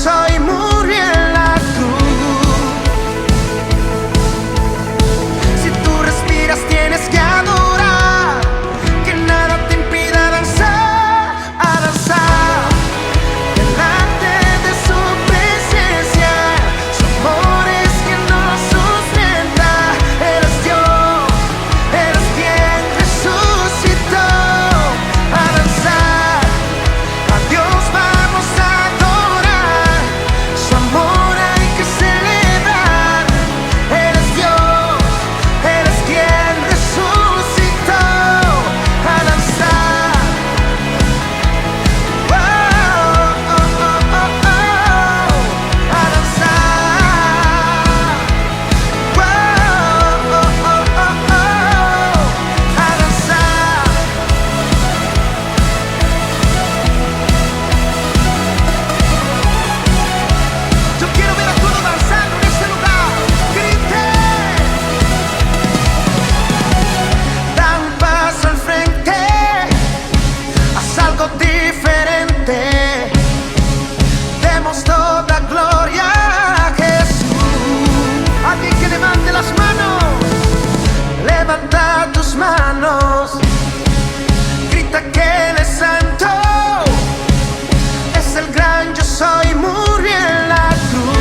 soy murió en la cruz. Si tú respiras tienes que adorar, que nada te impida danzar, a danzar delante de su presencia. Su amor es que nos sustenta. Eres Dios, eres quien resucitó. A danzar, a Dios vamos a adorar. Su amor hay que celebrar. Eres Dios, eres quien resucitó. A danzar. Oh, oh, oh, oh, oh. A danzar. Oh, oh, oh, oh, oh. A danzar. Yo quiero ver a todos danzando en este lugar. ¡Griten! Da un paso al frente, haz algo diferente. Demos toda gloria a Jesús. Alguien que levante las manos, levanta tus manos. Grita que Él es santo, es el gran yo soy, murió en la cruz.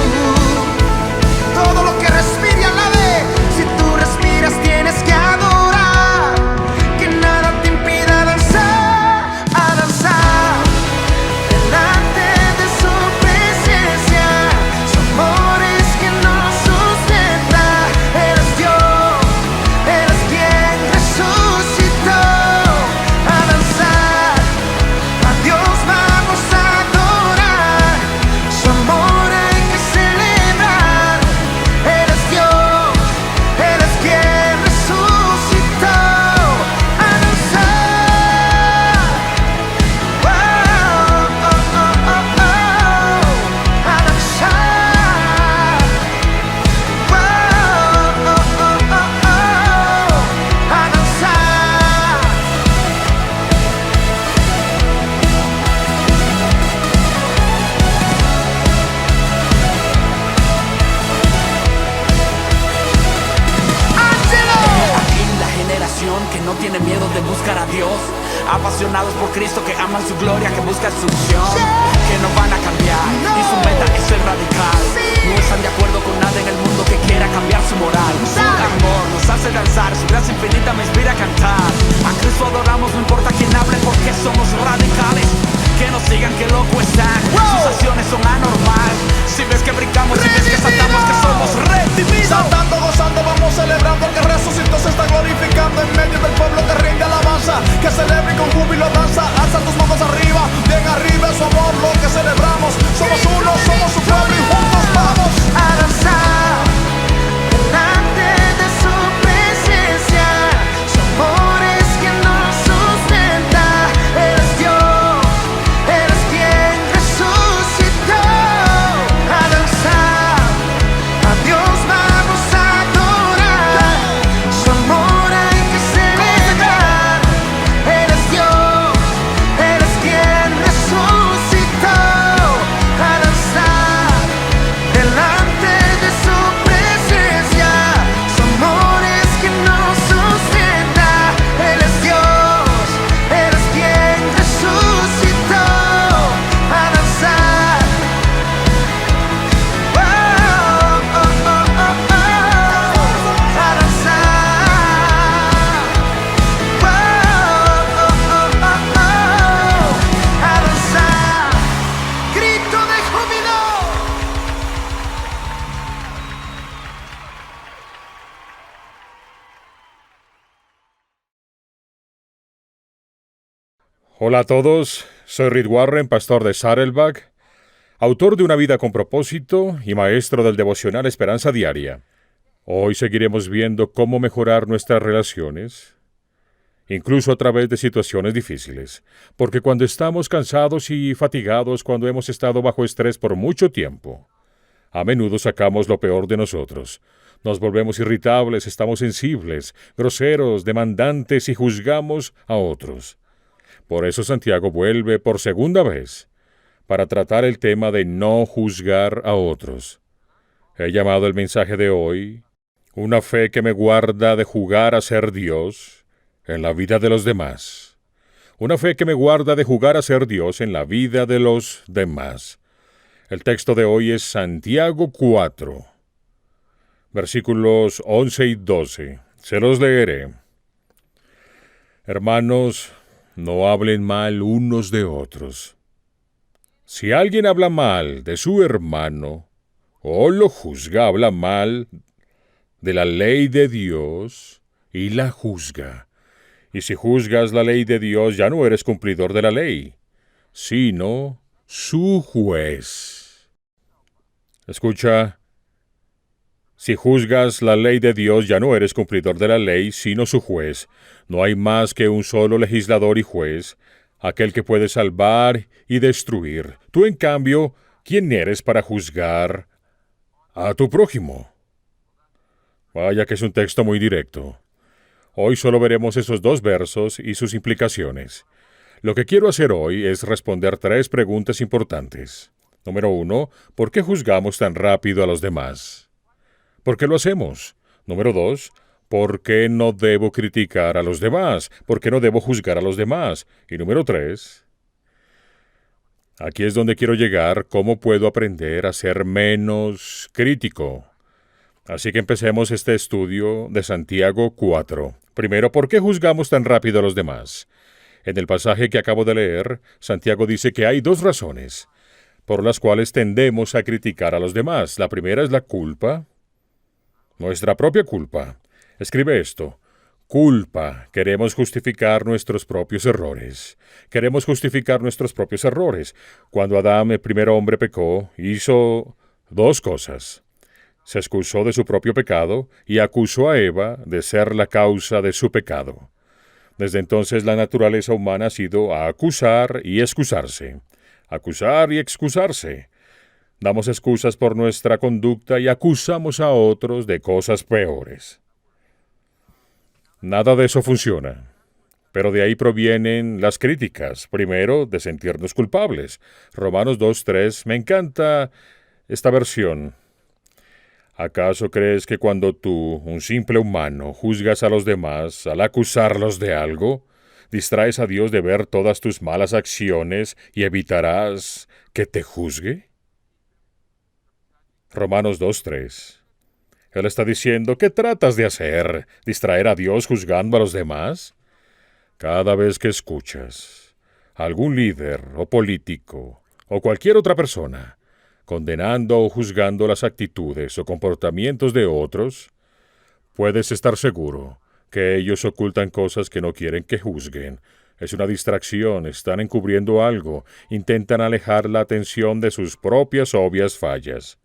Todo lo que respire alabe. Si tú respiras tienes que adorar, que nada te impida danzar, a danzar delante de su presencia. Su amor es que nos sustenta. Eres Dios, eres quien resucitó. A danzar, a Dios vamos a adorar. Su amor hay que celebrar. Eres Dios, eres quien resucitó. A danzar. Oh, oh, oh, oh, oh. A danzar. Oh, oh, oh, oh, oh. A danzar. ¡Ángelo! Aquí la generación que no tiene miedo de buscar a Dios, apasionados por Cristo, que aman su gloria, que buscan su unción, que no van a cambiar, y su meta es ser radical. No están de acuerdo con nada en el mundo que quiera cambiar su moral. Su amor nos hace danzar, su gracia infinita me inspira a cantar. A Cristo adoramos, no importa quién hable, porque somos radicales. Que nos digan que loco están, sus acciones son anormal. Si ves que brincamos, si ves que saltamos, que somos redimidos. Saltando, gozando, vamos celebrando el que resucitó, se está glorificando en medio del pueblo que rinde alabanza. Que celebre y con júbilo danza, alza tus manos arriba, bien arriba es su amor lo que celebramos. Somos uno, somos su pueblo y juntos vamos a danzar delante de su presencia. Su amor es quien nos sustenta. Eres Dios, eres quien resucitó. A danzar, a Dios vamos a adorar. Su amor hay que celebrar. Eres Dios, eres quien resucitó. A danzar delante de su presencia. Su amor es quien nos sustenta. Él es Dios, eres quien resucitó. A danzar. Oh, oh, oh, oh, oh. A danzar. Oh, oh, oh, oh, oh. A danzar. Grito de júbilo. Hola a todos, soy Reed Warren, pastor de Saddleback, autor de Una vida con propósito y maestro del devocional Esperanza Diaria. Hoy seguiremos viendo cómo mejorar nuestras relaciones, incluso a través de situaciones difíciles, porque cuando estamos cansados y fatigados, cuando hemos estado bajo estrés por mucho tiempo, a menudo sacamos lo peor de nosotros. Nos volvemos irritables, estamos sensibles, groseros, demandantes y juzgamos a otros. Por eso Santiago vuelve por segunda vez para tratar el tema de no juzgar a otros. He llamado el mensaje de hoy una fe que me guarda de jugar a ser Dios en la vida de los demás. Una fe que me guarda de jugar a ser Dios en la vida de los demás. El texto de hoy es Santiago 4, versículos 11 y 12. Se los leeré. Hermanos, no hablen mal unos de otros. Si alguien habla mal de su hermano, o lo juzga, habla mal de la ley de Dios y la juzga. Y si juzgas la ley de Dios, ya no eres cumplidor de la ley, sino su juez. Escucha, si juzgas la ley de Dios, ya no eres cumplidor de la ley, sino su juez. No hay más que un solo legislador y juez, aquel que puede salvar y destruir. Tú, en cambio, ¿quién eres para juzgar a tu prójimo? Vaya que es un texto muy directo. Hoy solo veremos esos 2 versos y sus implicaciones. Lo que quiero hacer hoy es responder 3 preguntas importantes. Número 1, ¿por qué juzgamos tan rápido a los demás? ¿Por qué lo hacemos? Número 2, ¿por qué no debo criticar a los demás? ¿Por qué no debo juzgar a los demás? Y número 3, aquí es donde quiero llegar, ¿cómo puedo aprender a ser menos crítico? Así que empecemos este estudio de Santiago 4. Primero, ¿por qué juzgamos tan rápido a los demás? En el pasaje que acabo de leer, Santiago dice que hay 2 razones por las cuales tendemos a criticar a los demás. La primera es la culpa, nuestra propia culpa. Escribe esto: culpa. Queremos justificar nuestros propios errores. Queremos justificar nuestros propios errores. Cuando Adán, el primer hombre, pecó, hizo 2 cosas. Se excusó de su propio pecado y acusó a Eva de ser la causa de su pecado. Desde entonces la naturaleza humana ha sido a acusar y excusarse. Acusar y excusarse. Damos excusas por nuestra conducta y acusamos a otros de cosas peores. Nada de eso funciona. Pero de ahí provienen las críticas. Primero, de sentirnos culpables. Romanos 2:3. Me encanta esta versión. ¿Acaso crees que cuando tú, un simple humano, juzgas a los demás al acusarlos de algo, distraes a Dios de ver todas tus malas acciones y evitarás que te juzgue? Romanos 2:3. Él está diciendo, ¿qué tratas de hacer? ¿Distraer a Dios juzgando a los demás? Cada vez que escuchas a algún líder o político o cualquier otra persona condenando o juzgando las actitudes o comportamientos de otros, puedes estar seguro que ellos ocultan cosas que no quieren que juzguen. Es una distracción, están encubriendo algo, intentan alejar la atención de sus propias obvias fallas,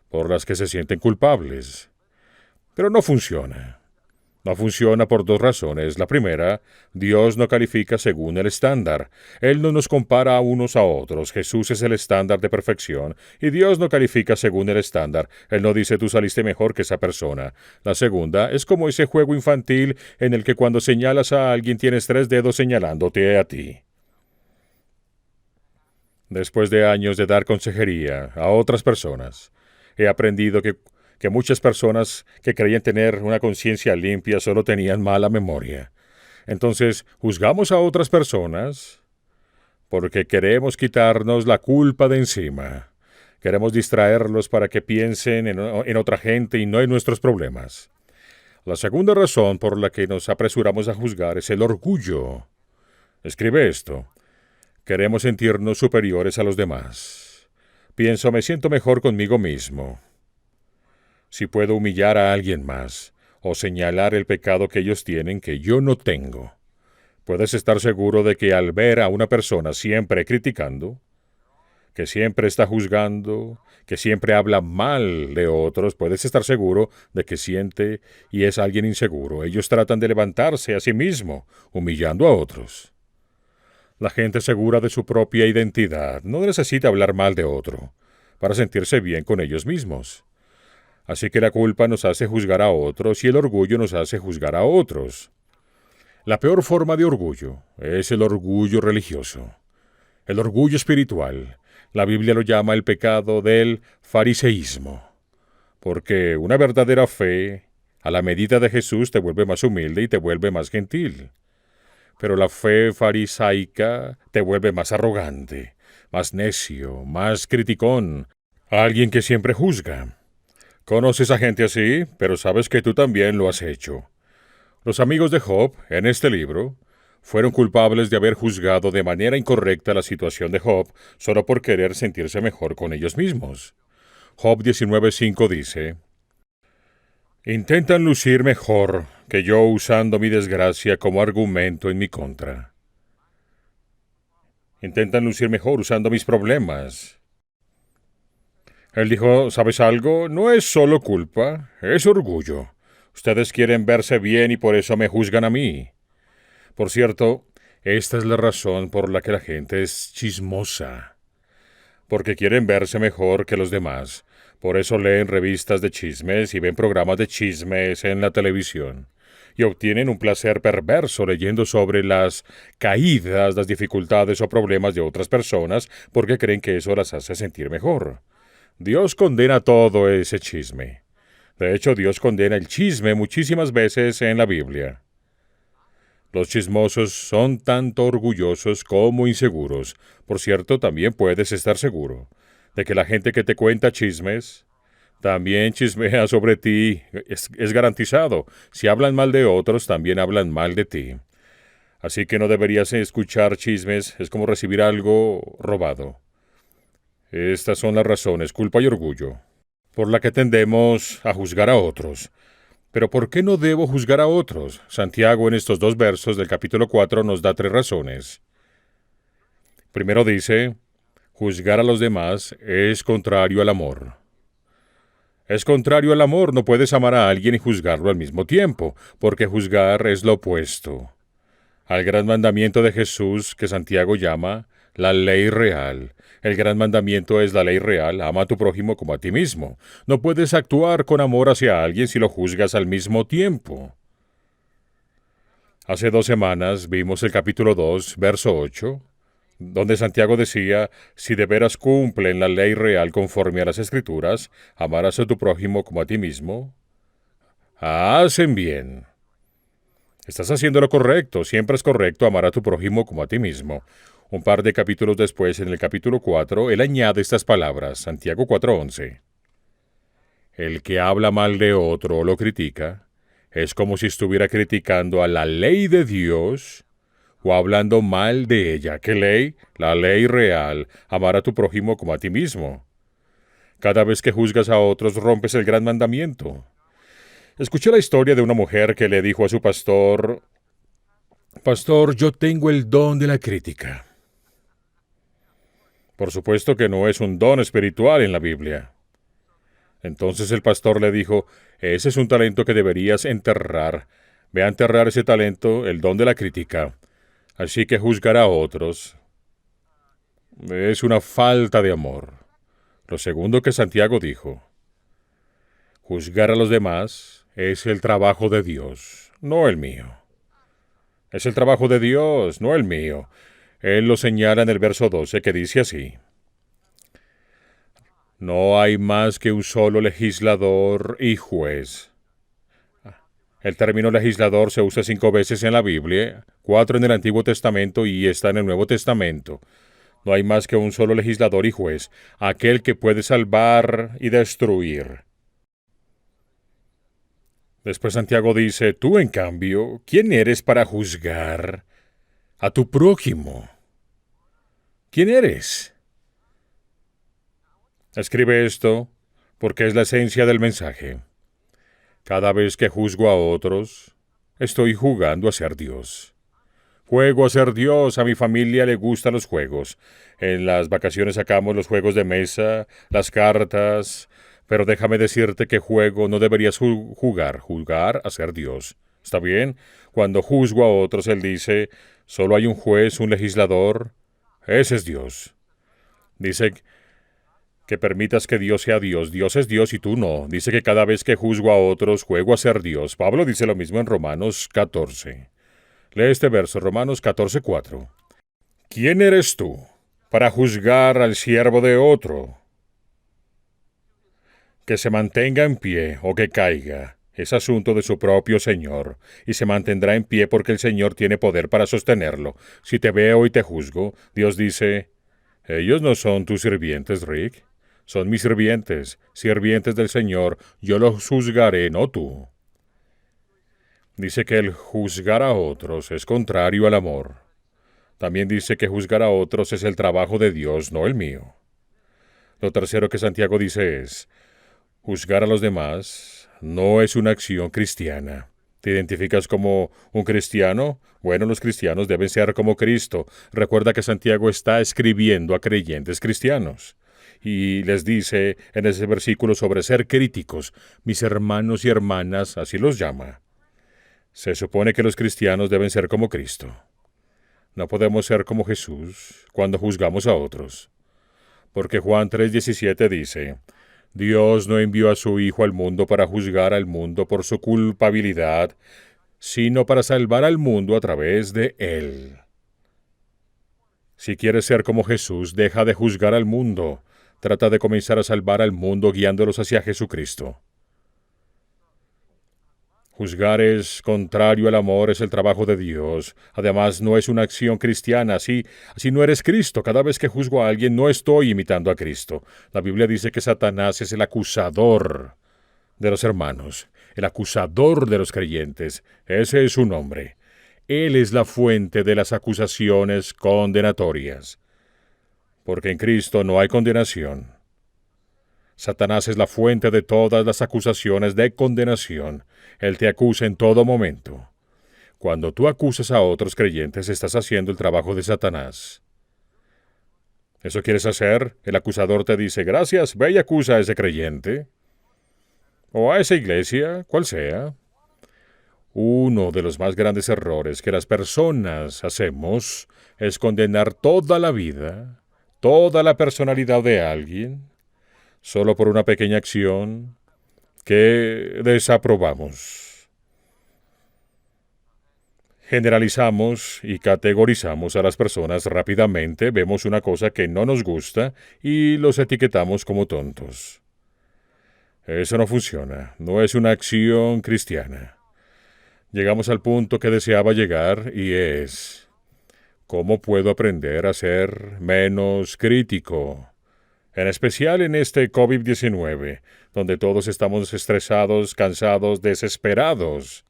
por las que se sienten culpables. Pero no funciona. No funciona por 2 razones. La primera, Dios no califica según el estándar. Él no nos compara a unos a otros. Jesús es el estándar de perfección, y Dios no califica según el estándar. Él no dice tú saliste mejor que esa persona. La segunda, es como ese juego infantil en el que cuando señalas a alguien tienes 3 dedos señalándote a ti. Después de años de dar consejería a otras personas, he aprendido que muchas personas que creían tener una conciencia limpia solo tenían mala memoria. Entonces, juzgamos a otras personas porque queremos quitarnos la culpa de encima. Queremos distraerlos para que piensen en otra gente y no en nuestros problemas. La segunda razón por la que nos apresuramos a juzgar es el orgullo. Escribe esto. Queremos sentirnos superiores a los demás. Pienso, me siento mejor conmigo mismo si puedo humillar a alguien más o señalar el pecado que ellos tienen que yo no tengo. Puedes estar seguro de que al ver a una persona siempre criticando, que siempre está juzgando, que siempre habla mal de otros, puedes estar seguro de que siente y es alguien inseguro. Ellos tratan de levantarse a sí mismo, humillando a otros. La gente segura de su propia identidad no necesita hablar mal de otro para sentirse bien con ellos mismos. Así que la culpa nos hace juzgar a otros y el orgullo nos hace juzgar a otros. La peor forma de orgullo es el orgullo religioso. El orgullo espiritual La Biblia lo llama el pecado del fariseísmo, porque una verdadera fe, a la medida de Jesús, te vuelve más humilde y te vuelve más gentil. Pero la fe farisaica te vuelve más arrogante, más necio, más criticón, alguien que siempre juzga. Conoces a gente así, pero sabes que tú también lo has hecho. Los amigos de Job, en este libro, fueron culpables de haber juzgado de manera incorrecta la situación de Job solo por querer sentirse mejor con ellos mismos. Job 19:5 dice: intentan lucir mejor que yo usando mi desgracia como argumento en mi contra. Intentan lucir mejor usando mis problemas. Él dijo, ¿sabes algo? No es solo culpa, es orgullo. Ustedes quieren verse bien y por eso me juzgan a mí. Por cierto, esta es la razón por la que la gente es chismosa. Porque quieren verse mejor que los demás. Por eso leen revistas de chismes y ven programas de chismes en la televisión. Y obtienen un placer perverso leyendo sobre las caídas, las dificultades o problemas de otras personas porque creen que eso las hace sentir mejor. Dios condena todo ese chisme. De hecho, Dios condena el chisme muchísimas veces en la Biblia. Los chismosos son tanto orgullosos como inseguros. Por cierto, también puedes estar seguro de que la gente que te cuenta chismes también chismea sobre ti. Es garantizado. Si hablan mal de otros, también hablan mal de ti. Así que no deberías escuchar chismes. Es como recibir algo robado. Estas son las razones, culpa y orgullo, por la que tendemos a juzgar a otros. Pero ¿por qué no debo juzgar a otros? Santiago en estos 2 versos del capítulo 4 nos da 3 razones. Primero dice, juzgar a los demás es contrario al amor. Es contrario al amor, no puedes amar a alguien y juzgarlo al mismo tiempo, porque juzgar es lo opuesto al gran mandamiento de Jesús que Santiago llama la ley real. El gran mandamiento es la ley real, ama a tu prójimo como a ti mismo. No puedes actuar con amor hacia alguien si lo juzgas al mismo tiempo. Hace 2 semanas vimos el capítulo 2, verso 8, donde Santiago decía, si de veras cumplen la ley real conforme a las Escrituras, amarás a tu prójimo como a ti mismo, hacen bien. Estás haciendo lo correcto, siempre es correcto amar a tu prójimo como a ti mismo. Un par de capítulos después, en el capítulo 4, él añade estas palabras, Santiago 4:11. El que habla mal de otro o lo critica, es como si estuviera criticando a la ley de Dios o hablando mal de ella. ¿Qué ley? La ley real, amar a tu prójimo como a ti mismo. Cada vez que juzgas a otros, rompes el gran mandamiento. Escuché la historia de una mujer que le dijo a su pastor, Pastor, yo tengo el don de la crítica. Por supuesto que no es un don espiritual en la Biblia. Entonces el pastor le dijo, ese es un talento que deberías enterrar. Ve a enterrar ese talento, el don de la crítica. Así que juzgar a otros es una falta de amor. Lo segundo que Santiago dijo, juzgar a los demás es el trabajo de Dios, no el mío. Es el trabajo de Dios, no el mío. Él lo señala en el verso 12, que dice así. No hay más que un solo legislador y juez. El término legislador se usa 5 veces en la Biblia, 4 en el Antiguo Testamento y está en el Nuevo Testamento. No hay más que un solo legislador y juez, aquel que puede salvar y destruir. Después Santiago dice, tú en cambio, ¿quién eres para juzgar a tu prójimo? ¿Quién eres? Escribe esto porque es la esencia del mensaje. Cada vez que juzgo a otros, estoy jugando a ser Dios. Juego a ser Dios, a mi familia le gustan los juegos. En las vacaciones sacamos los juegos de mesa, las cartas, pero déjame decirte que juego no deberías jugar a ser Dios. ¿Está bien? Cuando juzgo a otros, él dice, solo hay un juez, un legislador, ese es Dios. Dice que permitas que Dios sea Dios. Dios es Dios y tú no. Dice que cada vez que juzgo a otros, juego a ser Dios. Pablo dice lo mismo en Romanos 14. Lee este verso, Romanos 14:4. ¿Quién eres tú para juzgar al siervo de otro. Que se mantenga en pie o que caiga es asunto de su propio Señor, y se mantendrá en pie porque el Señor tiene poder para sostenerlo. Si te veo y te juzgo, Dios dice, ellos no son tus sirvientes, Rick. Son mis sirvientes, sirvientes del Señor. Yo los juzgaré, no tú. Dice que el juzgar a otros es contrario al amor. También dice que juzgar a otros es el trabajo de Dios, no el mío. Lo tercero que Santiago dice es, juzgar a los demás no es una acción cristiana. ¿Te identificas como un cristiano? Bueno, los cristianos deben ser como Cristo. Recuerda que Santiago está escribiendo a creyentes cristianos. Y les dice en ese versículo sobre ser críticos, mis hermanos y hermanas, así los llama. Se supone que los cristianos deben ser como Cristo. No podemos ser como Jesús cuando juzgamos a otros. Porque Juan 3:17 dice, Dios no envió a su Hijo al mundo para juzgar al mundo por su culpabilidad, sino para salvar al mundo a través de Él. Si quieres ser como Jesús, deja de juzgar al mundo. Trata de comenzar a salvar al mundo guiándolos hacia Jesucristo. Juzgar es contrario al amor, es el trabajo de Dios. Además, no es una acción cristiana. Así no eres Cristo. Cada vez que juzgo a alguien, no estoy imitando a Cristo. La Biblia dice que Satanás es el acusador de los hermanos, el acusador de los creyentes. Ese es su nombre. Él es la fuente de las acusaciones condenatorias. Porque en Cristo no hay condenación. Satanás es la fuente de todas las acusaciones de condenación. Él te acusa en todo momento. Cuando tú acusas a otros creyentes, estás haciendo el trabajo de Satanás. ¿Eso quieres hacer? El acusador te dice, gracias, ve y acusa a ese creyente. O a esa iglesia, cual sea. Uno de los más grandes errores que las personas hacemos es condenar toda la vida, toda la personalidad de alguien, solo por una pequeña acción que desaprobamos. Generalizamos y categorizamos a las personas rápidamente, vemos una cosa que no nos gusta y los etiquetamos como tontos. Eso no funciona, no es una acción cristiana. Llegamos al punto que deseaba llegar y es, ¿cómo puedo aprender a ser menos crítico? En especial en este COVID-19, donde todos estamos estresados, cansados, desesperados.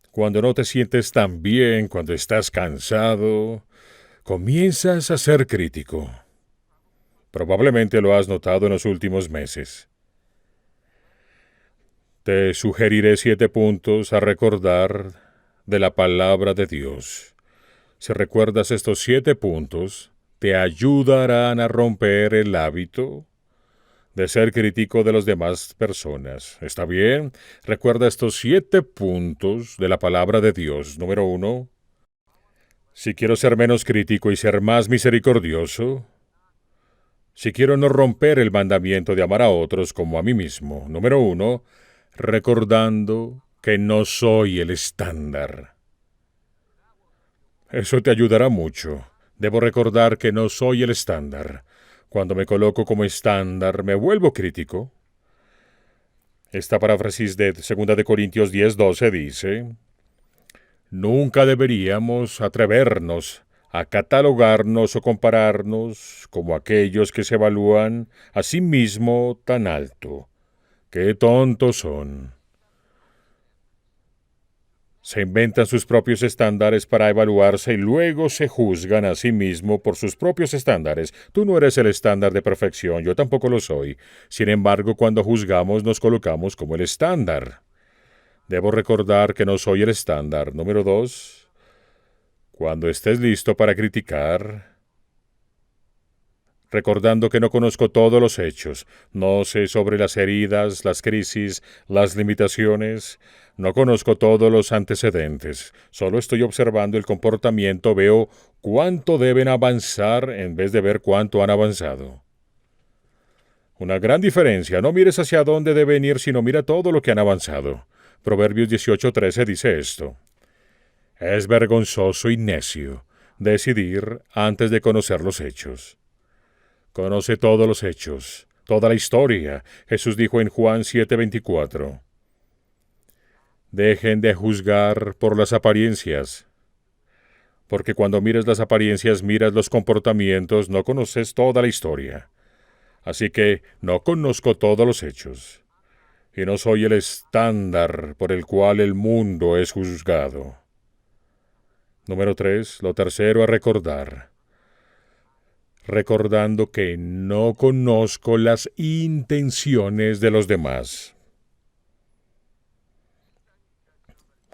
Cuando no te sientes tan bien, cuando estás cansado, comienzas a ser crítico. Probablemente lo has notado en los últimos meses. Te sugeriré 7 puntos a recordar de la palabra de Dios. Si recuerdas estos 7 puntos, te ayudarán a romper el hábito de ser crítico de las demás personas. ¿Está bien? Recuerda estos 7 puntos de la palabra de Dios. Número 1. Si quiero ser menos crítico y ser más misericordioso. Si quiero no romper el mandamiento de amar a otros como a mí mismo. Número 1. Recordando que no soy el estándar. Eso te ayudará mucho. Debo recordar que no soy el estándar. Cuando me coloco como estándar, me vuelvo crítico. Esta paráfrasis de 2 Corintios 10:12 dice, nunca deberíamos atrevernos a catalogarnos o compararnos como aquellos que se evalúan a sí mismo tan alto. ¡Qué tontos son! Se inventan sus propios estándares para evaluarse y luego se juzgan a sí mismo por sus propios estándares. Tú no eres el estándar de perfección, yo tampoco lo soy. Sin embargo, cuando juzgamos nos colocamos como el estándar. Debo recordar que no soy el estándar. Número 2. Cuando estés listo para criticar, recordando que no conozco todos los hechos, no sé sobre las heridas, las crisis, las limitaciones, no conozco todos los antecedentes, solo estoy observando el comportamiento, veo cuánto deben avanzar en vez de ver cuánto han avanzado. Una gran diferencia, no mires hacia dónde deben ir, sino mira todo lo que han avanzado. Proverbios 18:13 dice esto. Es vergonzoso y necio decidir antes de conocer los hechos. Conoce todos los hechos, toda la historia. Jesús dijo en Juan 7:24. Dejen de juzgar por las apariencias, porque cuando miras las apariencias, miras los comportamientos, no conoces toda la historia. Así que no conozco todos los hechos, y no soy el estándar por el cual el mundo es juzgado. Número 3, lo tercero a recordar. Recordando que no conozco las intenciones de los demás.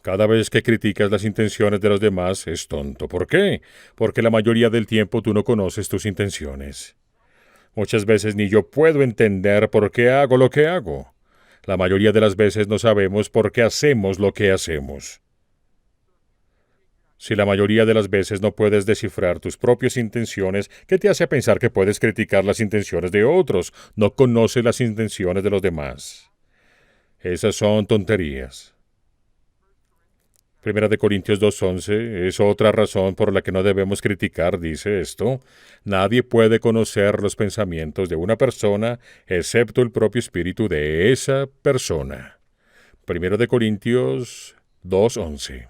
Cada vez que criticas las intenciones de los demás es tonto. ¿Por qué? Porque la mayoría del tiempo tú no conoces tus intenciones. Muchas veces ni yo puedo entender por qué hago lo que hago. La mayoría de las veces no sabemos por qué hacemos lo que hacemos. Si la mayoría de las veces no puedes descifrar tus propias intenciones, ¿qué te hace pensar que puedes criticar las intenciones de otros? No conoces las intenciones de los demás. Esas son tonterías. Primera de Corintios 2:11 es otra razón por la que no debemos criticar, dice esto. Nadie puede conocer los pensamientos de una persona excepto el propio espíritu de esa persona. Primera de Corintios 2:11.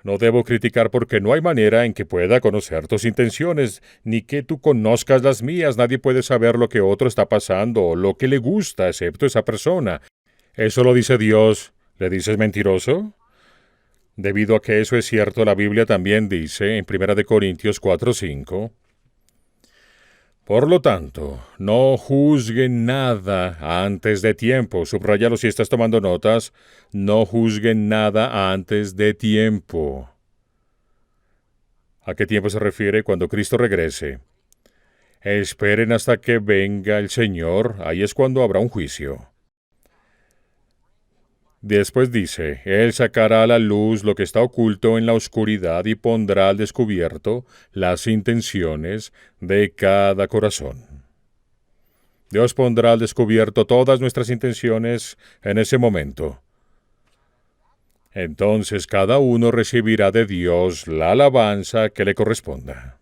No debo criticar porque no hay manera en que pueda conocer tus intenciones, ni que tú conozcas las mías. Nadie puede saber lo que otro está pasando o lo que le gusta, excepto esa persona. Eso lo dice Dios. ¿Le dices mentiroso? Debido a que eso es cierto, la Biblia también dice en 1 Corintios 4:5, por lo tanto, no juzguen nada antes de tiempo. Subráyalo si estás tomando notas. No juzguen nada antes de tiempo. ¿A qué tiempo se refiere? Cuando Cristo regrese. Esperen hasta que venga el Señor. Ahí es cuando habrá un juicio. Después dice, Él sacará a la luz lo que está oculto en la oscuridad y pondrá al descubierto las intenciones de cada corazón. Dios pondrá al descubierto todas nuestras intenciones en ese momento. Entonces cada uno recibirá de Dios la alabanza que le corresponda.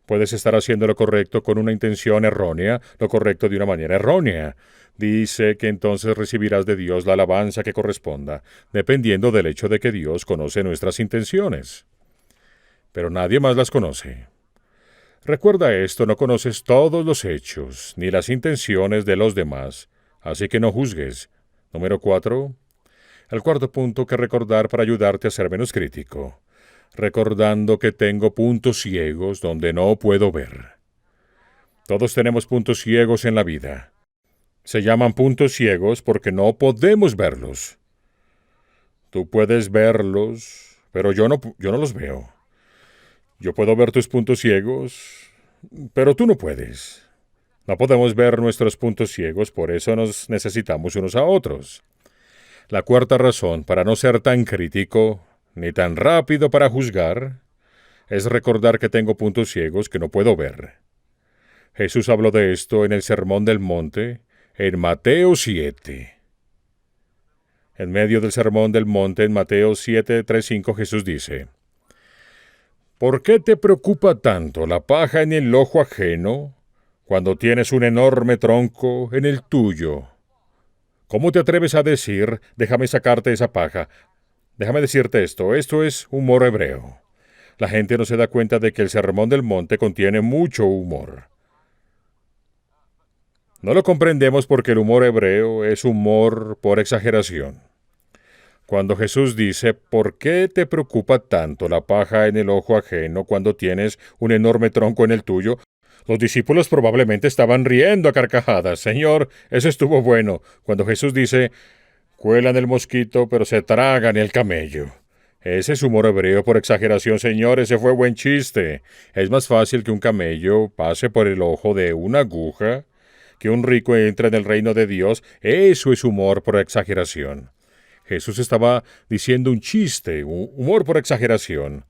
Puedes estar haciendo lo correcto con una intención errónea, lo correcto de una manera errónea. Dice que entonces recibirás de Dios la alabanza que corresponda, dependiendo del hecho de que Dios conoce nuestras intenciones. Pero nadie más las conoce. Recuerda esto, no conoces todos los hechos, ni las intenciones de los demás, así que no juzgues. Número 4. El cuarto punto que recordar para ayudarte a ser menos crítico. Recordando que tengo puntos ciegos donde no puedo ver. Todos tenemos puntos ciegos en la vida. Se llaman puntos ciegos porque no podemos verlos. Tú puedes verlos, pero yo no los veo. Yo puedo ver tus puntos ciegos, pero tú no puedes. No podemos ver nuestros puntos ciegos, por eso nos necesitamos unos a otros. La cuarta razón para no ser tan crítico, ni tan rápido para juzgar, es recordar que tengo puntos ciegos que no puedo ver. Jesús habló de esto en el Sermón del Monte, en Mateo 7. En medio del Sermón del Monte, en Mateo 7:3-5, Jesús dice, ¿por qué te preocupa tanto la paja en el ojo ajeno cuando tienes un enorme tronco en el tuyo? ¿Cómo te atreves a decir, déjame sacarte esa paja? Déjame decirte esto es humor hebreo. La gente no se da cuenta de que el Sermón del Monte contiene mucho humor. No lo comprendemos porque el humor hebreo es humor por exageración. Cuando Jesús dice, ¿por qué te preocupa tanto la paja en el ojo ajeno cuando tienes un enorme tronco en el tuyo? Los discípulos probablemente estaban riendo a carcajadas. Señor, eso estuvo bueno. Cuando Jesús dice, cuelan el mosquito, pero se tragan el camello. Ese es humor hebreo por exageración, Señor. Ese fue buen chiste. Es más fácil que un camello pase por el ojo de una aguja que un rico entre en el reino de Dios. Eso es humor por exageración. Jesús estaba diciendo un chiste, humor por exageración.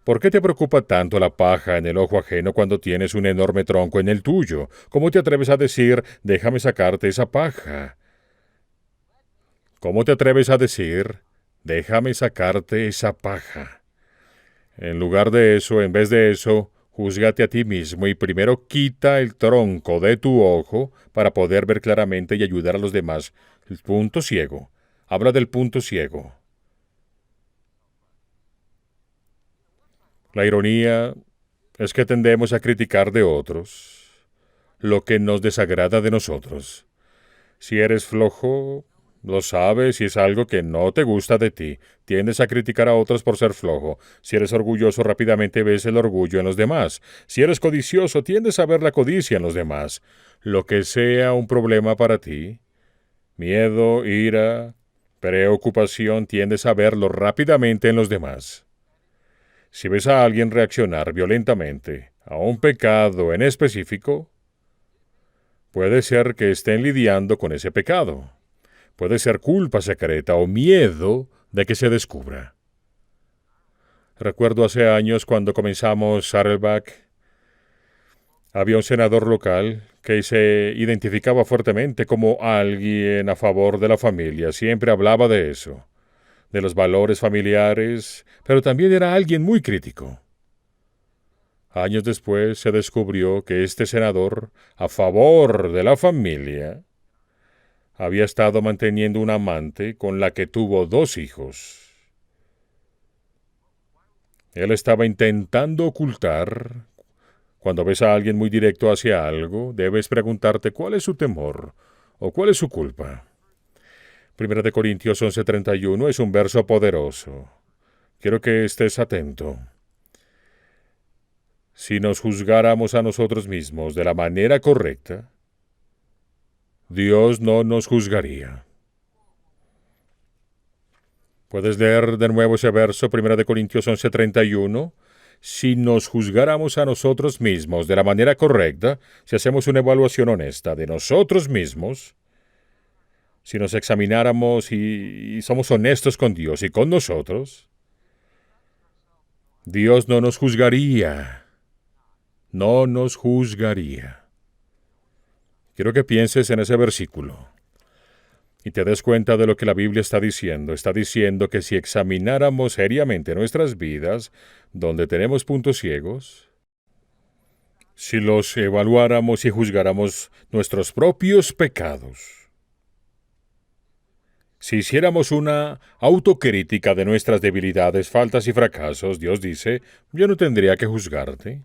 ¿Por qué te preocupa tanto la paja en el ojo ajeno cuando tienes un enorme tronco en el tuyo? ¿Cómo te atreves a decir, déjame sacarte esa paja? ¿Cómo te atreves a decir, déjame sacarte esa paja? En lugar de eso, en vez de eso, júzgate a ti mismo y primero quita el tronco de tu ojo para poder ver claramente y ayudar a los demás. El punto ciego. Habla del punto ciego. La ironía es que tendemos a criticar de otros lo que nos desagrada de nosotros. Si eres flojo, lo sabes y es algo que no te gusta de ti. Tiendes a criticar a otros por ser flojo. Si eres orgulloso, rápidamente ves el orgullo en los demás. Si eres codicioso, tiendes a ver la codicia en los demás. Lo que sea un problema para ti, miedo, ira, preocupación, tiendes a verlo rápidamente en los demás. Si ves a alguien reaccionar violentamente a un pecado en específico, puede ser que estén lidiando con ese pecado. Puede ser culpa secreta o miedo de que se descubra. Recuerdo hace años cuando comenzamos Saddleback, había un senador local que se identificaba fuertemente como alguien a favor de la familia. Siempre hablaba de eso, de los valores familiares, pero también era alguien muy crítico. Años después se descubrió que este senador, a favor de la familia, había estado manteniendo una amante con la que tuvo 2 hijos. Él estaba intentando ocultar. Cuando ves a alguien muy directo hacia algo, debes preguntarte cuál es su temor o cuál es su culpa. 1 de Corintios 11:31 es un verso poderoso. Quiero que estés atento. Si nos juzgáramos a nosotros mismos de la manera correcta, Dios no nos juzgaría. ¿Puedes leer de nuevo ese verso, 1 de Corintios 11:31? Si nos juzgáramos a nosotros mismos de la manera correcta, si hacemos una evaluación honesta de nosotros mismos, si nos examináramos y somos honestos con Dios y con nosotros, Dios no nos juzgaría. No nos juzgaría. Quiero que pienses en ese versículo y te des cuenta de lo que la Biblia está diciendo. Está diciendo que si examináramos seriamente nuestras vidas, donde tenemos puntos ciegos, si los evaluáramos y juzgáramos nuestros propios pecados, si hiciéramos una autocrítica de nuestras debilidades, faltas y fracasos, Dios dice, yo no tendría que juzgarte.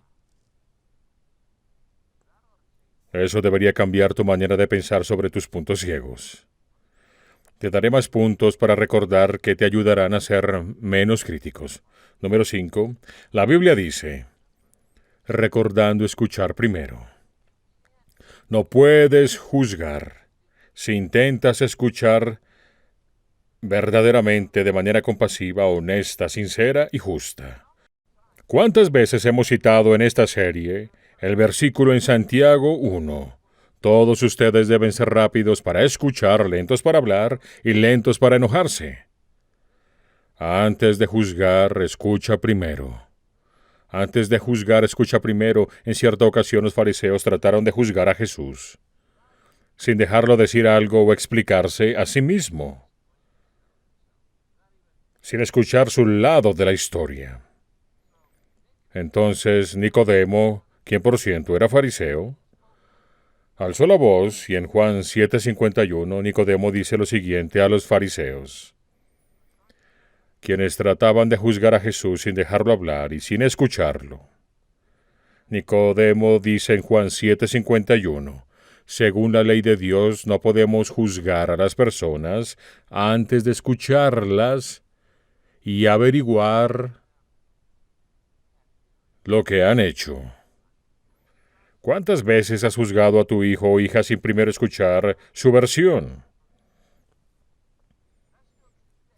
Eso debería cambiar tu manera de pensar sobre tus puntos ciegos. Te daré más puntos para recordar que te ayudarán a ser menos críticos. Número 5. La Biblia dice, recordando escuchar primero. No puedes juzgar si intentas escuchar verdaderamente de manera compasiva, honesta, sincera y justa. ¿Cuántas veces hemos citado en esta serie el versículo en Santiago 1? Todos ustedes deben ser rápidos para escuchar, lentos para hablar y lentos para enojarse. Antes de juzgar, escucha primero. Antes de juzgar, escucha primero. En cierta ocasión los fariseos trataron de juzgar a Jesús, sin dejarlo decir algo o explicarse a sí mismo, sin escuchar su lado de la historia. Entonces Nicodemo, quien por cierto era fariseo, alzó la voz y en Juan 7:51 Nicodemo dice lo siguiente a los fariseos, quienes trataban de juzgar a Jesús sin dejarlo hablar y sin escucharlo. Nicodemo dice en Juan 7:51, según la ley de Dios no podemos juzgar a las personas antes de escucharlas y averiguar lo que han hecho. ¿Cuántas veces has juzgado a tu hijo o hija sin primero escuchar su versión?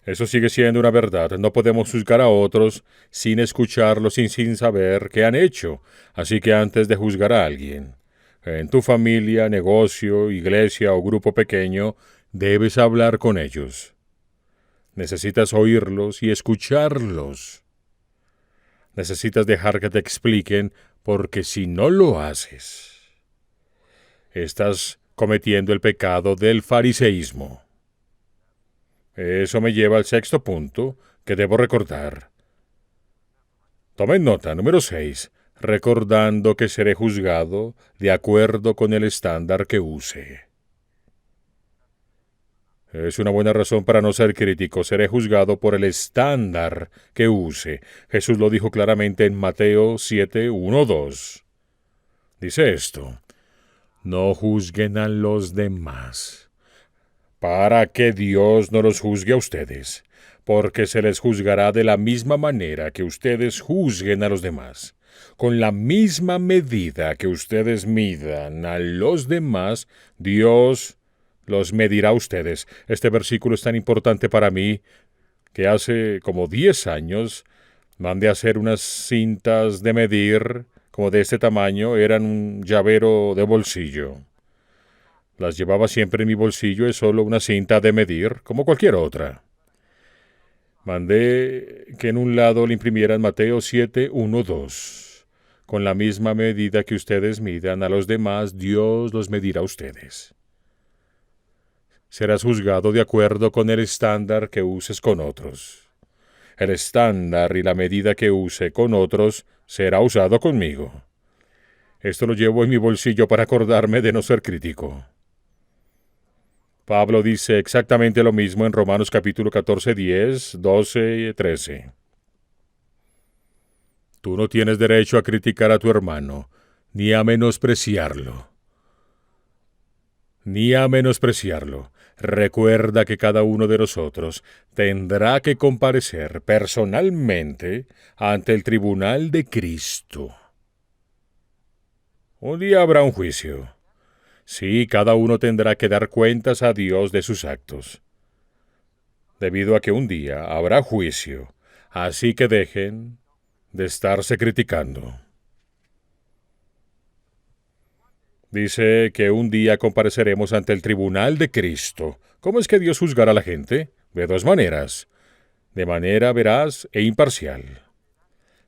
Eso sigue siendo una verdad. No podemos juzgar a otros sin escucharlos y sin saber qué han hecho. Así que antes de juzgar a alguien, en tu familia, negocio, iglesia o grupo pequeño, debes hablar con ellos. Necesitas oírlos y escucharlos. Necesitas dejar que te expliquen, porque si no lo haces, estás cometiendo el pecado del fariseísmo. Eso me lleva al 6º punto que debo recordar. Tomen nota, número 6. Recordando que seré juzgado de acuerdo con el estándar que use. Es una buena razón para no ser crítico. Seré juzgado por el estándar que use. Jesús lo dijo claramente en Mateo 7, 1, 2. Dice esto: no juzguen a los demás, para que Dios no los juzgue a ustedes, porque se les juzgará de la misma manera que ustedes juzguen a los demás. Con la misma medida que ustedes midan a los demás, Dios los medirá a ustedes. Este versículo es tan importante para mí que hace como 10 años mandé a hacer unas cintas de medir como de este tamaño. Eran un llavero de bolsillo. Las llevaba siempre en mi bolsillo. Es solo una cinta de medir, como cualquier otra. Mandé que en un lado le imprimieran Mateo 7, 1, 2. Con la misma medida que ustedes midan a los demás, Dios los medirá a ustedes. Serás juzgado de acuerdo con el estándar que uses con otros. El estándar y la medida que use con otros será usado conmigo. Esto lo llevo en mi bolsillo para acordarme de no ser crítico. Pablo dice exactamente lo mismo en Romanos capítulo 14, 10, 12 y 13. Tú no tienes derecho a criticar a tu hermano, ni a menospreciarlo. Ni a menospreciarlo. Recuerda que cada uno de nosotros tendrá que comparecer personalmente ante el tribunal de Cristo. Un día habrá un juicio. Sí, cada uno tendrá que dar cuentas a Dios de sus actos. Debido a que un día habrá juicio, así que dejen de estarse criticando. Dice que un día compareceremos ante el tribunal de Cristo. ¿Cómo es que Dios juzgará a la gente? De dos maneras: de manera veraz e imparcial.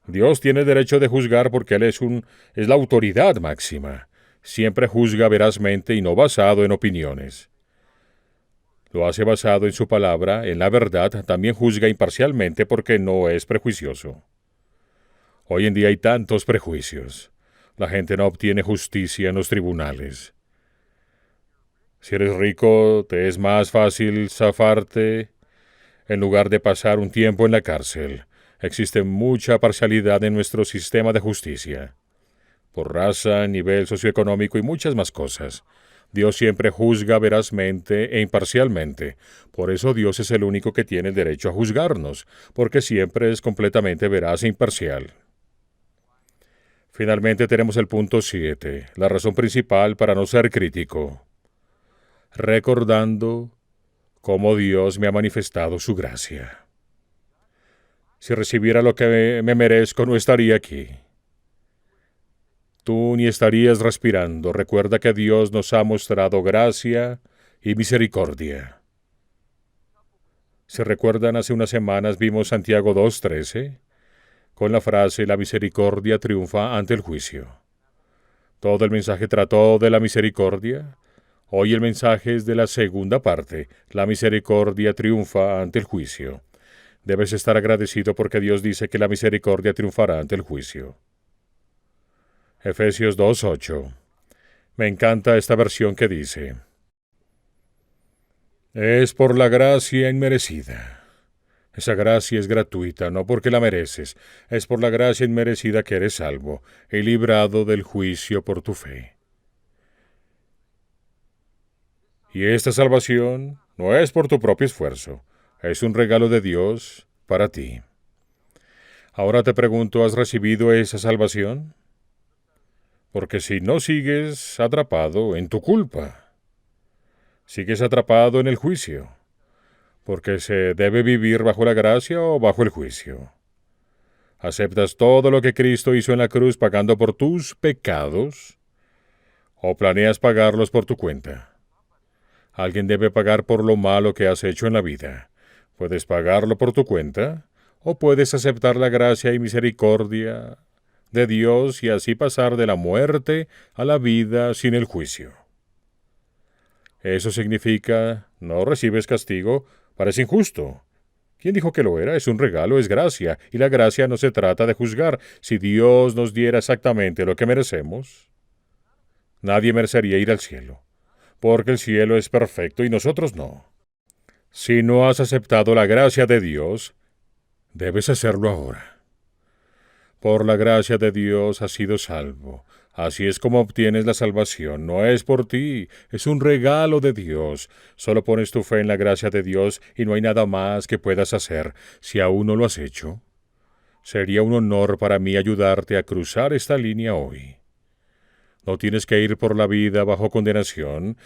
Dios tiene derecho de juzgar porque Él es la autoridad máxima. Siempre juzga verazmente y no basado en opiniones. Lo hace basado en su palabra, en la verdad. También juzga imparcialmente porque no es prejuicioso. Hoy en día hay tantos prejuicios. La gente no obtiene justicia en los tribunales. Si eres rico, te es más fácil zafarte en lugar de pasar un tiempo en la cárcel. Existe mucha parcialidad en nuestro sistema de justicia, por raza, nivel socioeconómico y muchas más cosas. Dios siempre juzga verazmente e imparcialmente. Por eso Dios es el único que tiene el derecho a juzgarnos, porque siempre es completamente veraz e imparcial. Finalmente tenemos el punto 7, la razón principal para no ser crítico. Recordando cómo Dios me ha manifestado su gracia. Si recibiera lo que me merezco, no estaría aquí. Tú ni estarías respirando. Recuerda que Dios nos ha mostrado gracia y misericordia. ¿Se recuerdan? Hace unas semanas vimos Santiago 2:13, con la frase: la misericordia triunfa ante el juicio. Todo el mensaje trató de la misericordia. Hoy el mensaje es de la segunda parte: la misericordia triunfa ante el juicio. Debes estar agradecido porque Dios dice que la misericordia triunfará ante el juicio. Efesios 2:8. Me encanta esta versión que dice: es por la gracia inmerecida. Esa gracia es gratuita, no porque la mereces. Es por la gracia inmerecida que eres salvo y librado del juicio por tu fe. Y esta salvación no es por tu propio esfuerzo. Es un regalo de Dios para ti. Ahora te pregunto, ¿has recibido esa salvación? Porque si no, sigues atrapado en tu culpa. Sigues atrapado en el juicio. Porque se debe vivir bajo la gracia o bajo el juicio. ¿Aceptas todo lo que Cristo hizo en la cruz pagando por tus pecados? ¿O planeas pagarlos por tu cuenta? Alguien debe pagar por lo malo que has hecho en la vida. Puedes pagarlo por tu cuenta, o puedes aceptar la gracia y misericordia de Dios y así pasar de la muerte a la vida sin el juicio. Eso significa: no recibes castigo. Parece injusto. ¿Quién dijo que lo era? Es un regalo, es gracia, y la gracia no se trata de juzgar. Si Dios nos diera exactamente lo que merecemos, nadie merecería ir al cielo, porque el cielo es perfecto y nosotros no. Si no has aceptado la gracia de Dios, debes hacerlo ahora. Por la gracia de Dios has sido salvo. Así es como obtienes la salvación. No es por ti, es un regalo de Dios. Solo pones tu fe en la gracia de Dios y no hay nada más que puedas hacer si aún no lo has hecho. Sería un honor para mí ayudarte a cruzar esta línea hoy. No tienes que ir por la vida bajo condenación.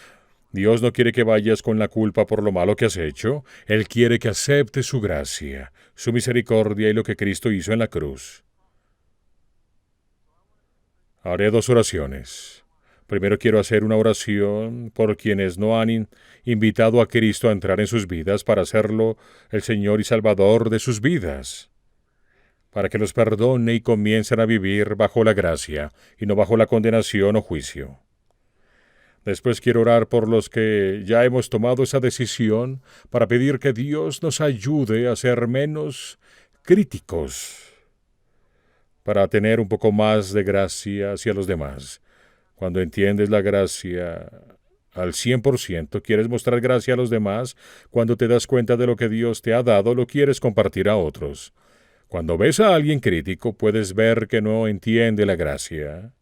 Dios no quiere que vayas con la culpa por lo malo que has hecho. Él quiere que aceptes su gracia, su misericordia y lo que Cristo hizo en la cruz. Haré 2 oraciones. Primero quiero hacer una oración por quienes no han invitado a Cristo a entrar en sus vidas para hacerlo el Señor y Salvador de sus vidas, para que los perdone y comiencen a vivir bajo la gracia y no bajo la condenación o juicio. Después quiero orar por los que ya hemos tomado esa decisión para pedir que Dios nos ayude a ser menos críticos, para tener un poco más de gracia hacia los demás. Cuando entiendes la gracia al 100%, quieres mostrar gracia a los demás. Cuando te das cuenta de lo que Dios te ha dado, lo quieres compartir a otros. Cuando ves a alguien crítico, puedes ver que no entiende la gracia,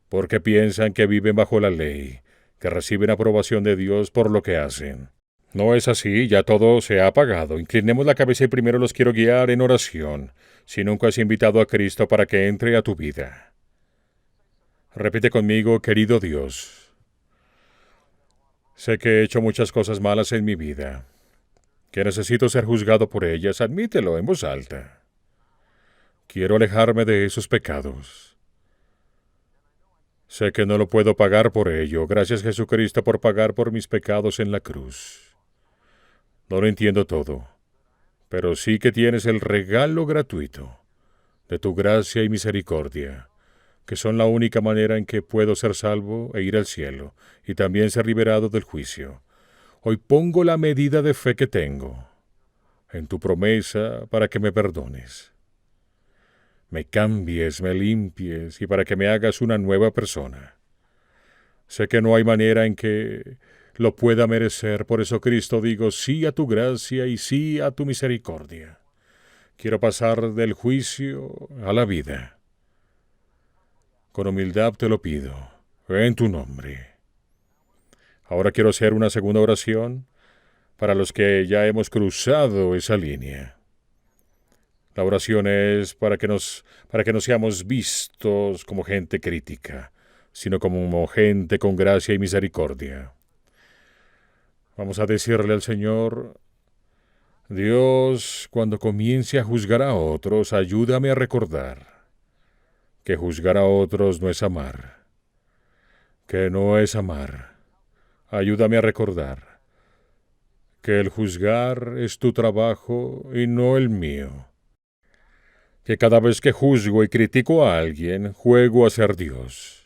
porque piensan que viven bajo la ley, que reciben aprobación de Dios por lo que hacen. No es así, ya todo se ha apagado. Inclinemos la cabeza y primero los quiero guiar en oración, si nunca has invitado a Cristo para que entre a tu vida. Repite conmigo: querido Dios, sé que he hecho muchas cosas malas en mi vida, que necesito ser juzgado por ellas. Admítelo en voz alta. Quiero alejarme de esos pecados. Sé que no lo puedo pagar por ello. Gracias, Jesucristo, por pagar por mis pecados en la cruz. No lo entiendo todo, pero sí que tienes el regalo gratuito de tu gracia y misericordia, que son la única manera en que puedo ser salvo e ir al cielo, y también ser liberado del juicio. Hoy pongo la medida de fe que tengo en tu promesa para que me perdones, me cambies, me limpies y para que me hagas una nueva persona. Sé que no hay manera en que lo pueda merecer, por eso, Cristo, digo sí a tu gracia y sí a tu misericordia. Quiero pasar del juicio a la vida. Con humildad te lo pido, en tu nombre. Ahora quiero hacer una segunda oración para los que ya hemos cruzado esa línea. La oración es para que no seamos vistos como gente crítica, sino como gente con gracia y misericordia. Vamos a decirle al Señor: Dios, cuando comience a juzgar a otros, ayúdame a recordar que juzgar a otros no es amar, que no es amar. Ayúdame a recordar que el juzgar es tu trabajo y no el mío, que cada vez que juzgo y critico a alguien, juego a ser Dios.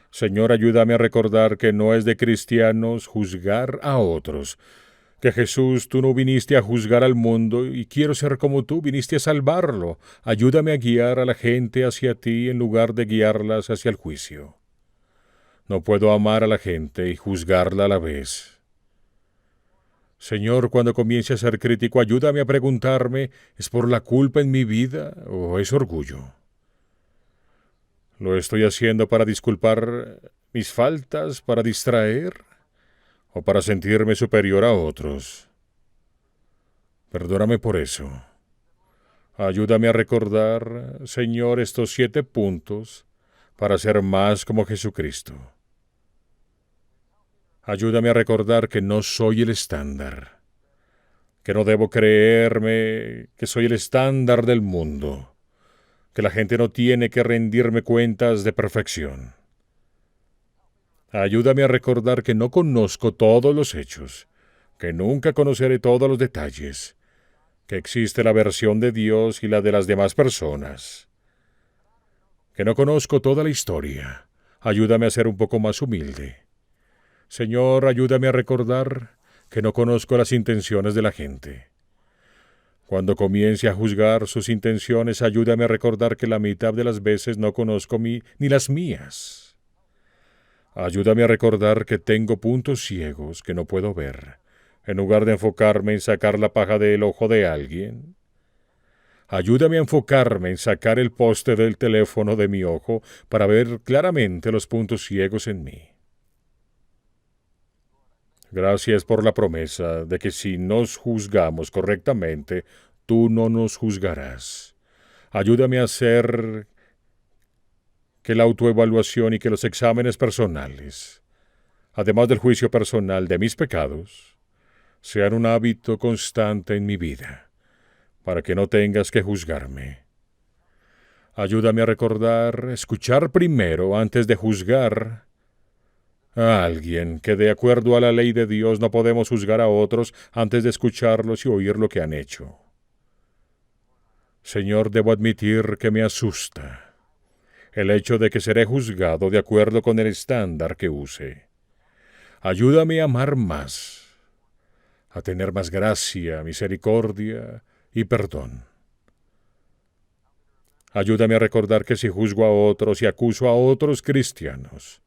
Señor, ayúdame a recordar que no es de cristianos juzgar a otros, que Jesús, tú no viniste a juzgar al mundo y quiero ser como tú, viniste a salvarlo. Ayúdame a guiar a la gente hacia ti en lugar de guiarlas hacia el juicio. No puedo amar a la gente y juzgarla a la vez. Señor, cuando comience a ser crítico, ayúdame a preguntarme: ¿es por la culpa en mi vida o es orgullo? ¿Lo estoy haciendo para disculpar mis faltas, para distraer o para sentirme superior a otros? Perdóname por eso. Ayúdame a recordar, Señor, estos 7 puntos para ser más como Jesucristo. Ayúdame a recordar que no soy el estándar, que no debo creerme que soy el estándar del mundo, que la gente no tiene que rendirme cuentas de perfección. Ayúdame a recordar que no conozco todos los hechos, que nunca conoceré todos los detalles, que existe la versión de Dios y la de las demás personas, que no conozco toda la historia. Ayúdame a ser un poco más humilde. Señor, ayúdame a recordar que no conozco las intenciones de la gente. Cuando comience a juzgar sus intenciones, ayúdame a recordar que la mitad de las veces no conozco ni las mías. Ayúdame a recordar que tengo puntos ciegos que no puedo ver, en lugar de enfocarme en sacar la paja del ojo de alguien. Ayúdame a enfocarme en sacar el poste del teléfono de mi ojo para ver claramente los puntos ciegos en mí. Gracias por la promesa de que si nos juzgamos correctamente, tú no nos juzgarás. Ayúdame a hacer que la autoevaluación y que los exámenes personales, además del juicio personal de mis pecados, sean un hábito constante en mi vida, para que no tengas que juzgarme. Ayúdame a recordar, escuchar primero antes de juzgar a alguien, que de acuerdo a la ley de Dios no podemos juzgar a otros antes de escucharlos y oír lo que han hecho. Señor, debo admitir que me asusta el hecho de que seré juzgado de acuerdo con el estándar que use. Ayúdame a amar más, a tener más gracia, misericordia y perdón. Ayúdame a recordar que si juzgo a otros y acuso a otros cristianos,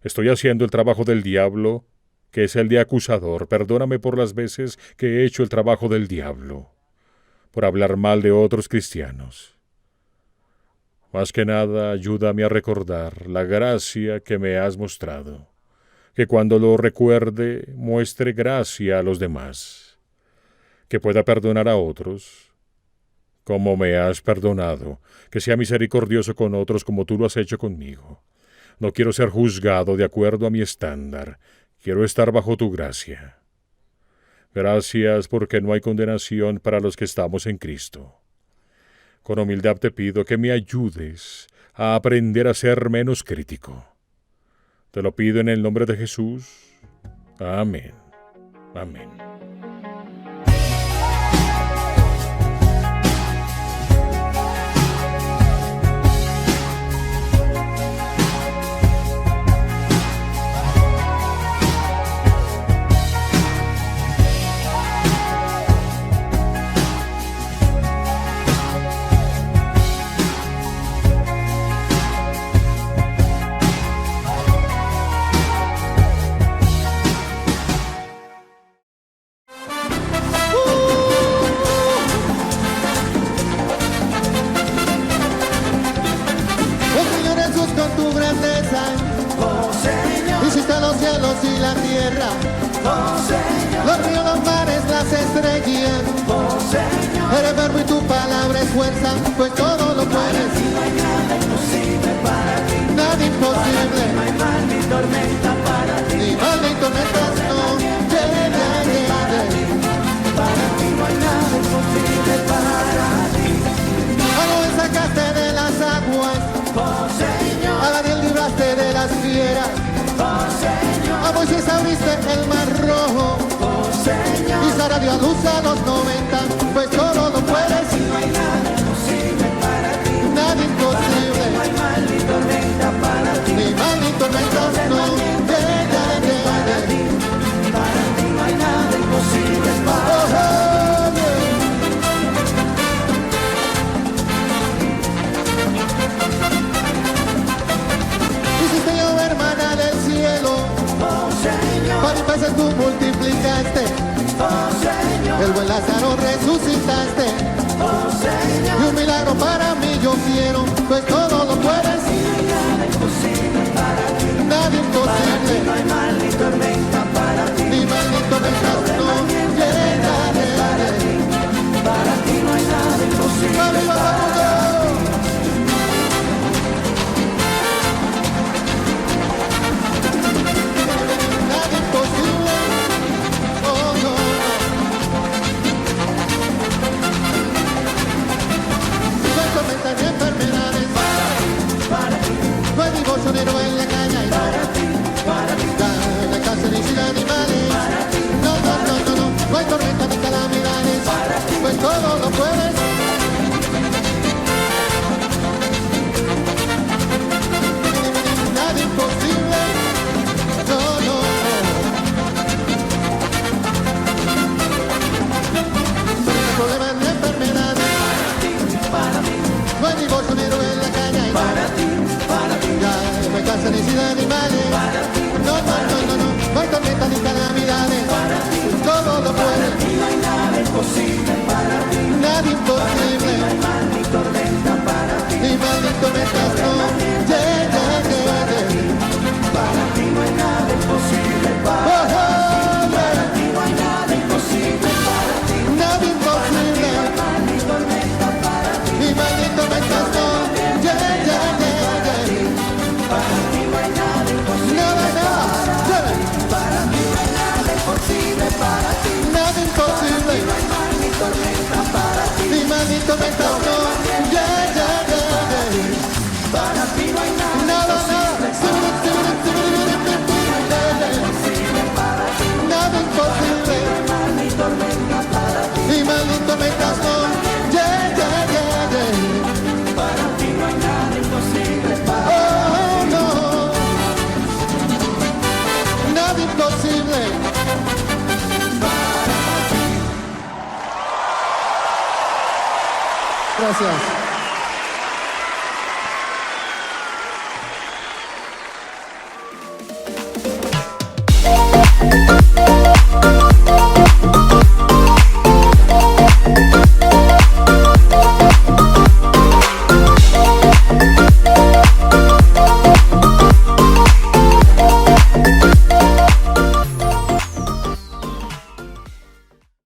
estoy haciendo el trabajo del diablo, que es el de acusador. Perdóname por las veces que he hecho el trabajo del diablo, por hablar mal de otros cristianos. Más que nada, ayúdame a recordar la gracia que me has mostrado, que cuando lo recuerde muestre gracia a los demás, que pueda perdonar a otros como me has perdonado, que sea misericordioso con otros como tú lo has hecho conmigo. No quiero ser juzgado de acuerdo a mi estándar, quiero estar bajo tu gracia. Gracias porque no hay condenación para los que estamos en Cristo. Con humildad te pido que me ayudes a aprender a ser menos crítico. Te lo pido en el nombre de Jesús. Amén. Amén. Y la tierra, oh Señor, los ríos, los mares, las estrellas, oh Señor, eres verbo y tu palabra es fuerza, pues todo lo puedes. No hay nada imposible para ti, nada imposible, no hay mal ni tormenta para ti, ni mal ni tormentas no para ti, para ti no hay nada imposible para ti. A Noé sacaste de las aguas, oh Señor, a Daniel libraste de las fieras, oh Señor, a Moisés abriste el mar rojo, oh Señor, y Sara dio a luz a los 90, pues todo lo puedes. No hay nada imposible para ti, nada imposible, no hay mal ni tormenta para ti, ni mal ni tormenta no para ti, no hay nada imposible para ti. Para peces tú multiplicaste, oh Señor, el buen Lázaro resucitaste, oh Señor, y un milagro para mí yo quiero, pues todo lo puedes. Y no hay nada imposible para ti, nada imposible, no hay mal ni tormenta para ti, ni mal ni tormenta no llegaré para ti, no hay nada imposible para ti. Sonero en la caña y para ti, la casa de sin animales, para ti, no hay tormenta ni calamidades, para ti, pues todo lo puedes. Nada imposible, no. de animales. No, no, no, no, no, no hay tormenta ni calamidades. Todo lo puede. No hay nada imposible para ti. Nada imposible. No hay mal ni tormenta para ti. Ni mal ni tormentas no. Yeah, yeah, yeah, yeah. Para ti no hay nada imposible para ti. Para ti no hay nada imposible para ti. Nada imposible. No hay mal ni tormenta para ti. Ni mal ni tormentas no. Yeah, yeah, yeah, yeah. Para ti no hay nada imposible. Nada, nada. Yeah. Para ti no hay nada imposible para ti. Nada imposible. No hay mal ni tormenta para ti. Ni mal ni tormentas no. Yeah, yeah, yeah, yeah. Para ti no hay nada Nada, nada. imposible para ti. Nada imposible. Mal ni tormenta para ti. Ni mal ni tormentas no. Yeah, yeah, yeah, yeah. Para ti no hay nada imposible para ti. Oh, no. Nada imposible. Gracias.